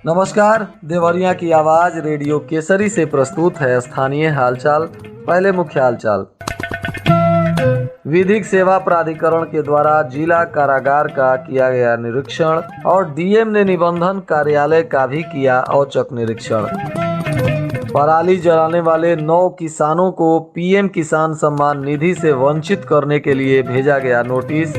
नमस्कार। देवरिया की आवाज रेडियो केसरी से प्रस्तुत है स्थानीय हालचाल। पहले मुख्य हालचाल। विधिक सेवा प्राधिकरण के द्वारा जिला कारागार का किया गया निरीक्षण और डीएम ने निबंधन कार्यालय का भी किया औचक निरीक्षण। पराली जलाने वाले 9 किसानों को पीएम किसान सम्मान निधि से वंचित करने के लिए भेजा गया नोटिस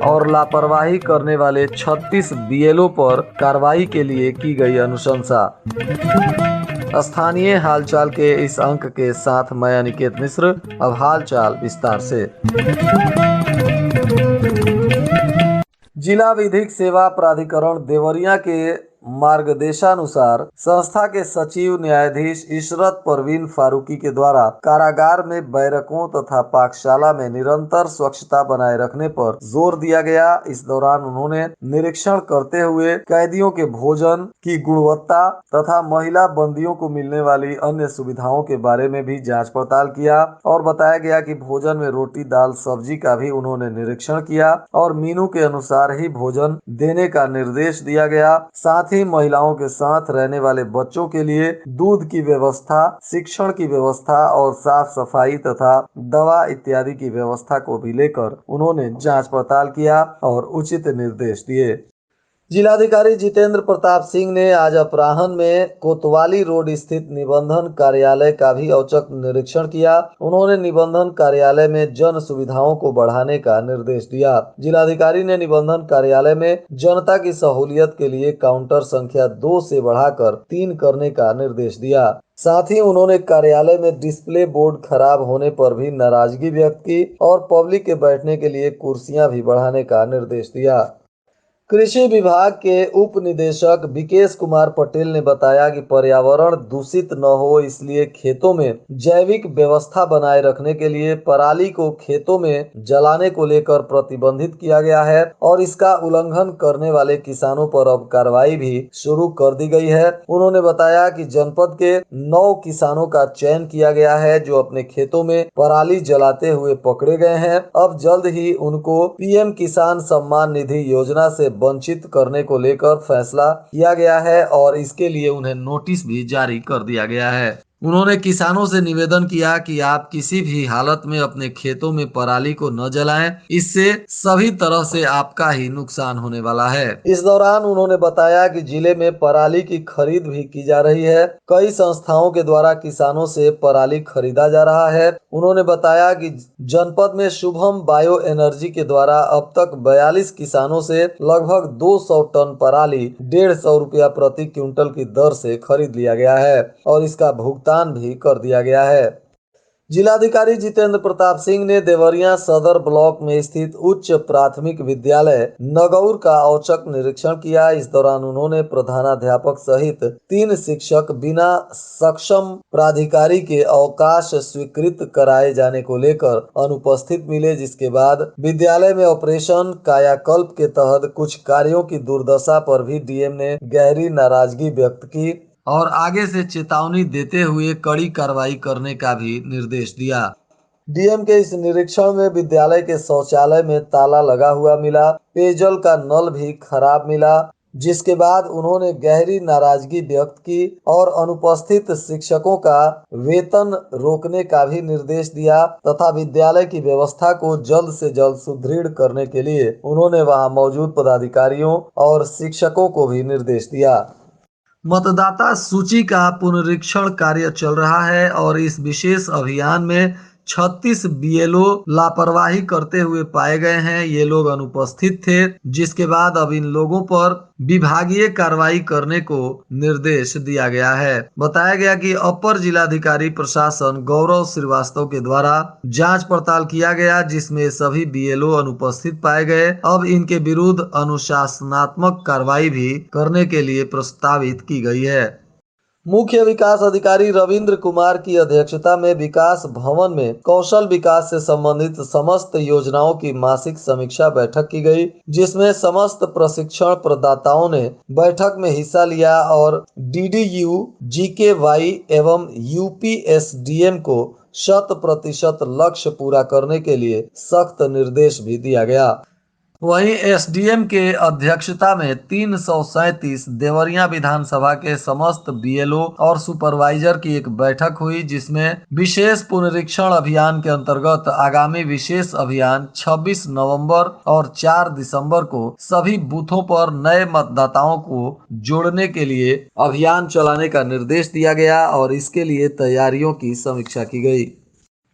और लापरवाही करने वाले 36 बीएलओ पर कार्रवाई के लिए की गई अनुशंसा। स्थानीय हालचाल के इस अंक के साथ मैं अनिकेत मिश्र। अब हालचाल विस्तार से। जिला विधिक सेवा प्राधिकरण देवरिया के मार्गदर्शनानुसार संस्था के सचिव न्यायाधीश इशरत परवीन फारूकी के द्वारा कारागार में बैरकों तथा पाकशाला में निरंतर स्वच्छता बनाए रखने पर जोर दिया गया। इस दौरान उन्होंने निरीक्षण करते हुए कैदियों के भोजन की गुणवत्ता तथा महिला बंदियों को मिलने वाली अन्य सुविधाओं के बारे में भी जांच पड़ताल किया और बताया गया कि भोजन में रोटी दाल सब्जी का भी उन्होंने निरीक्षण किया और मेनू के अनुसार ही भोजन देने का निर्देश दिया गया। साथ ही महिलाओं के साथ रहने वाले बच्चों के लिए दूध की व्यवस्था, शिक्षण की व्यवस्था और साफ सफाई तथा दवा इत्यादि की व्यवस्था को भी लेकर उन्होंने जांच पड़ताल किया और उचित निर्देश दिए। जिलाधिकारी जितेंद्र प्रताप सिंह ने आज अपराह्न में कोतवाली रोड स्थित निबंधन कार्यालय का भी औचक निरीक्षण किया। उन्होंने निबंधन कार्यालय में जन सुविधाओं को बढ़ाने का निर्देश दिया। जिलाधिकारी ने निबंधन कार्यालय में जनता की सहूलियत के लिए काउंटर संख्या 2 से बढ़ाकर 3 करने का निर्देश दिया। साथ ही उन्होंने कार्यालय में डिस्प्ले बोर्ड खराब होने पर भी नाराजगी व्यक्त की और पब्लिक के बैठने के लिए कुर्सियां भी बढ़ाने का निर्देश दिया। कृषि विभाग के उप निदेशक विकेश कुमार पटेल ने बताया कि पर्यावरण दूषित न हो इसलिए खेतों में जैविक व्यवस्था बनाए रखने के लिए पराली को खेतों में जलाने को लेकर प्रतिबंधित किया गया है और इसका उल्लंघन करने वाले किसानों पर अब कार्रवाई भी शुरू कर दी गई है। उन्होंने बताया कि जनपद के 9 किसानों का चयन किया गया है जो अपने खेतों में पराली जलाते हुए पकड़े गए हैं। अब जल्द ही उनको पीएम किसान सम्मान निधि योजना से वंचित करने को लेकर फैसला किया गया है और इसके लिए उन्हें नोटिस भी जारी कर दिया गया है। उन्होंने किसानों से निवेदन किया कि आप किसी भी हालत में अपने खेतों में पराली को न जलाएं, इससे सभी तरह से आपका ही नुकसान होने वाला है। इस दौरान उन्होंने बताया कि जिले में पराली की खरीद भी की जा रही है। कई संस्थाओं के द्वारा किसानों से पराली खरीदा जा रहा है। उन्होंने बताया कि जनपद में शुभम बायो एनर्जी के द्वारा अब तक 42 किसानों से लगभग 200 टन पराली 150 रुपया प्रति क्विंटल की दर से खरीद लिया गया है और इसका भुगतान भी कर दिया गया है। जिलाधिकारी जितेंद्र प्रताप सिंह ने देवरिया सदर ब्लॉक में स्थित उच्च प्राथमिक विद्यालय नगौर का औचक निरीक्षण किया। इस दौरान उन्होंने प्रधानाध्यापक सहित 3 शिक्षक बिना सक्षम प्राधिकारी के अवकाश स्वीकृत कराए जाने को लेकर अनुपस्थित मिले, जिसके बाद विद्यालय में ऑपरेशन कायाकल्प के तहत कुछ कार्यों की दुर्दशा पर भी डीएम ने गहरी नाराजगी व्यक्त की और आगे से चेतावनी देते हुए कड़ी कार्रवाई करने का भी निर्देश दिया। डीएम के इस निरीक्षण में विद्यालय के शौचालय में ताला लगा हुआ मिला, पेयजल का नल भी खराब मिला, जिसके बाद उन्होंने गहरी नाराजगी व्यक्त की और अनुपस्थित शिक्षकों का वेतन रोकने का भी निर्देश दिया तथा विद्यालय की व्यवस्था को जल्द से जल्द सुदृढ़ करने के लिए उन्होंने वहां मौजूद पदाधिकारियों और शिक्षकों को भी निर्देश दिया। मतदाता सूची का पुनरीक्षण कार्य चल रहा है और इस विशेष अभियान में 36 बीएलओ लापरवाही करते हुए पाए गए हैं। ये लोग अनुपस्थित थे, जिसके बाद अब इन लोगों पर विभागीय कार्रवाई करने को निर्देश दिया गया है। बताया गया कि अपर जिलाधिकारी प्रशासन गौरव श्रीवास्तव के द्वारा जांच पड़ताल किया गया, जिसमें सभी बीएलओ अनुपस्थित पाए गए। अब इनके विरुद्ध अनुशासनात्मक कार्रवाई भी करने के लिए प्रस्तावित की गई है। मुख्य विकास अधिकारी रविंद्र कुमार की अध्यक्षता में विकास भवन में कौशल विकास से संबंधित समस्त योजनाओं की मासिक समीक्षा बैठक की गई, जिसमें समस्त प्रशिक्षण प्रदाताओं ने बैठक में हिस्सा लिया और डीडीयू, जीकेवाई एवं यूपीएसडीएम को 100% लक्ष्य पूरा करने के लिए सख्त निर्देश भी दिया गया। वहीं एसडीएम के अध्यक्षता में 337 देवरिया विधानसभा के समस्त बीएलओ और सुपरवाइजर की एक बैठक हुई, जिसमें विशेष पुनरीक्षण अभियान के अंतर्गत आगामी विशेष अभियान 26 नवंबर और 4 दिसंबर को सभी बूथों पर नए मतदाताओं को जोड़ने के लिए अभियान चलाने का निर्देश दिया गया और इसके लिए तैयारियों की समीक्षा की गई।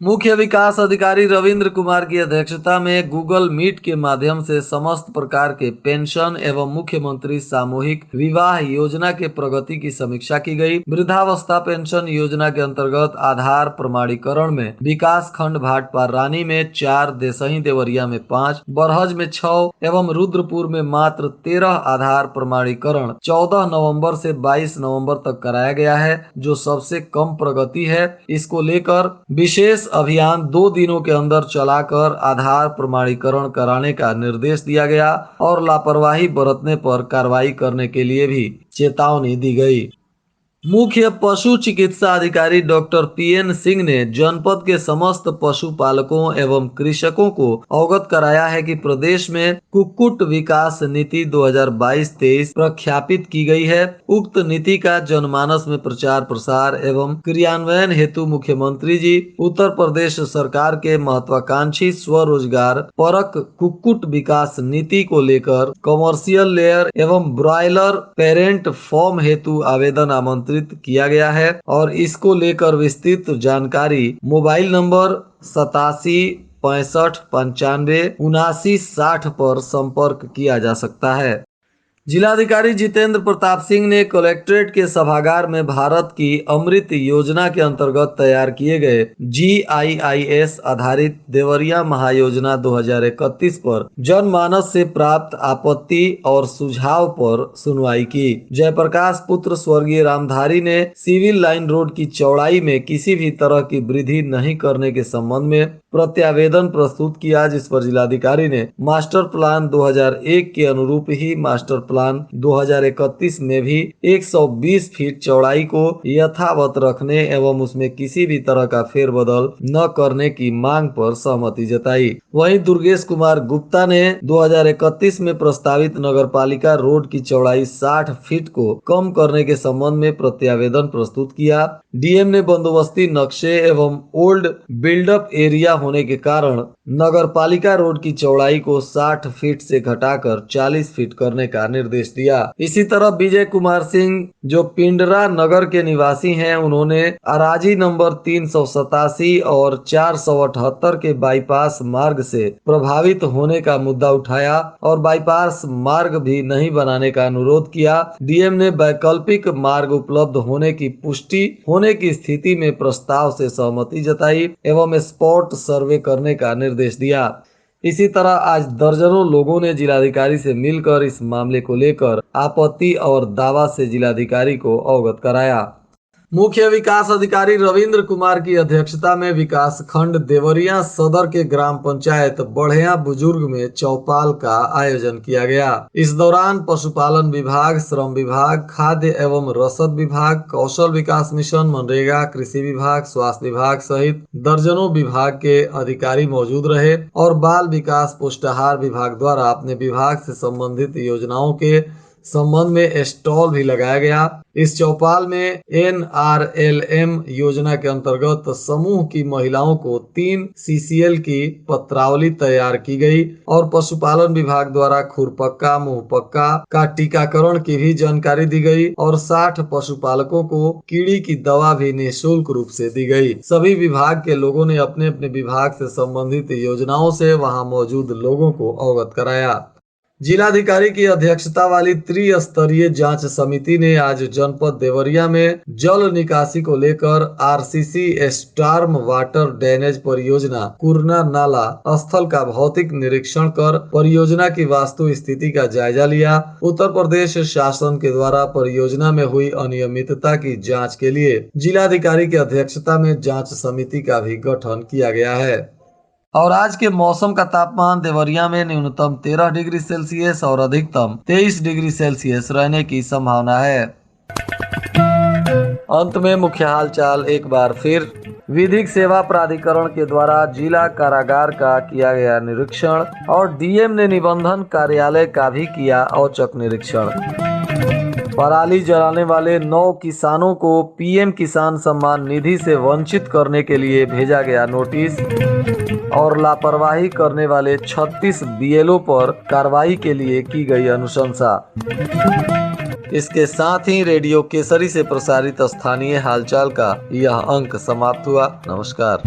मुख्य विकास अधिकारी रविंद्र कुमार की अध्यक्षता में गूगल मीट के माध्यम से समस्त प्रकार के पेंशन एवं मुख्यमंत्री सामूहिक विवाह योजना के प्रगति की समीक्षा की गई। वृद्धावस्था पेंशन योजना के अंतर्गत आधार प्रमाणीकरण में विकास खंड भाटपार रानी में 4, देसही देवरिया में 5, बरहज में 6 एवं रुद्रपुर में मात्र 13 आधार प्रमाणीकरण 14 नवम्बर से 22 नवम्बर तक कराया गया है, जो सबसे कम प्रगति है। इसको लेकर विशेष अभियान 2 दिनों के अंदर चलाकर आधार प्रमाणीकरण कराने का निर्देश दिया गया और लापरवाही बरतने पर कार्रवाई करने के लिए भी चेतावनी दी गई। मुख्य पशु चिकित्सा अधिकारी डॉक्टर पीएन सिंह ने जनपद के समस्त पशुपालकों एवं कृषकों को अवगत कराया है कि प्रदेश में कुक्कुट विकास नीति 2022-23 प्रख्यापित की गई है। उक्त नीति का जनमानस में प्रचार प्रसार एवं क्रियान्वयन हेतु मुख्यमंत्री जी उत्तर प्रदेश सरकार के महत्वाकांक्षी स्वरोजगार परक कुक्कुट विकास नीति को लेकर कमर्शियल लेयर एवं ब्रॉयलर पेरेंट फॉर्म हेतु आवेदन आमंत्रित किया गया है और इसको लेकर विस्तृत जानकारी मोबाइल नंबर 87 65 95 79 60 पर संपर्क किया जा सकता है। जिलाधिकारी जितेंद्र प्रताप सिंह ने कलेक्ट्रेट के सभागार में भारत की अमृत योजना के अंतर्गत तैयार किए गए GIIS आधारित देवरिया महायोजना 2031 पर जनमानस से प्राप्त आपत्ति और सुझाव पर सुनवाई की। जयप्रकाश पुत्र स्वर्गीय रामधारी ने सिविल लाइन रोड की चौड़ाई में किसी भी तरह की वृद्धि नहीं करने के संबंध में प्रत्यावेदन प्रस्तुत किया, जिस पर जिलाधिकारी ने मास्टर प्लान 2001 के अनुरूप ही मास्टर प्लान 2031 में भी 120 फीट चौड़ाई को यथावत रखने एवं उसमें किसी भी तरह का फेरबदल न करने की मांग पर सहमति जताई। वहीं दुर्गेश कुमार गुप्ता ने 2031 में प्रस्तावित नगरपालिका रोड की चौड़ाई 60 फीट को कम करने के संबंध में प्रत्यावेदन प्रस्तुत किया। डीएम ने बंदोबस्ती नक्शे एवं ओल्ड बिल्डअप एरिया होने के कारण नगरपालिका रोड की चौड़ाई को 60 फीट से घटाकर 40 फीट करने का निर्देश दिया। इसी तरह विजय कुमार सिंह जो पिंडरा नगर के निवासी हैं, उन्होंने अराजी नंबर 387 और 478 के बाईपास मार्ग से प्रभावित होने का मुद्दा उठाया और बाईपास मार्ग भी नहीं बनाने का अनुरोध किया। डीएम ने वैकल्पिक मार्ग उपलब्ध होने की पुष्टि होने की स्थिति में प्रस्ताव से सहमति जताई एवं स्पॉट सर्वे करने का निर्देश दिया। इसी तरह आज दर्जनों लोगों ने जिलाधिकारी से मिलकर इस मामले को लेकर आपत्ति और दावा से जिलाधिकारी को अवगत कराया। मुख्य विकास अधिकारी रविंद्र कुमार की अध्यक्षता में विकास खंड देवरिया सदर के ग्राम पंचायत बढ़िया बुजुर्ग में चौपाल का आयोजन किया गया। इस दौरान पशुपालन विभाग, श्रम विभाग, खाद्य एवं रसद विभाग, कौशल विकास मिशन, मनरेगा, कृषि विभाग, स्वास्थ्य विभाग सहित दर्जनों विभाग के अधिकारी मौजूद रहे और बाल विकास पुष्टाहार विभाग द्वारा अपने विभाग से संबंधित योजनाओं के संबंध में स्टॉल भी लगाया गया। इस चौपाल में NRLM योजना के अंतर्गत समूह की महिलाओं को 3 CCL की पत्रावली तैयार की गई और पशुपालन विभाग द्वारा खुरपक्का मुंहपक्का का टीकाकरण की भी जानकारी दी गई और 60 पशुपालकों को कीड़ी की दवा भी निःशुल्क रूप से दी गई। सभी विभाग के लोगों ने अपने अपने विभाग से संबंधित योजनाओं से वहां मौजूद लोगों को अवगत कराया। जिलाधिकारी की अध्यक्षता वाली त्रिस्तरीय जांच समिति ने आज जनपद देवरिया में जल निकासी को लेकर RCC स्टार्म वाटर ड्रेनेज परियोजना कुरना नाला स्थल का भौतिक निरीक्षण कर परियोजना की वास्तु स्थिति का जायजा लिया। उत्तर प्रदेश शासन के द्वारा परियोजना में हुई अनियमितता की जाँच के लिए जिलाधिकारी की अध्यक्षता में जाँच समिति का भी गठन किया गया है। और आज के मौसम का तापमान देवरिया में न्यूनतम 13 डिग्री सेल्सियस और अधिकतम 23 डिग्री सेल्सियस रहने की संभावना है। अंत में मुख्य हालचाल एक बार फिर। विधिक सेवा प्राधिकरण के द्वारा जिला कारागार का किया गया निरीक्षण और डीएम ने निबंधन कार्यालय का भी किया औचक निरीक्षण। पराली जलाने वाले 9 किसानों को पीएम किसान सम्मान निधि से वंचित करने के लिए भेजा गया नोटिस और लापरवाही करने वाले 36 बीएलओ पर कार्रवाई के लिए की गई अनुशंसा। इसके साथ ही रेडियो केसरी से प्रसारित स्थानीय हालचाल का यह अंक समाप्त हुआ। नमस्कार।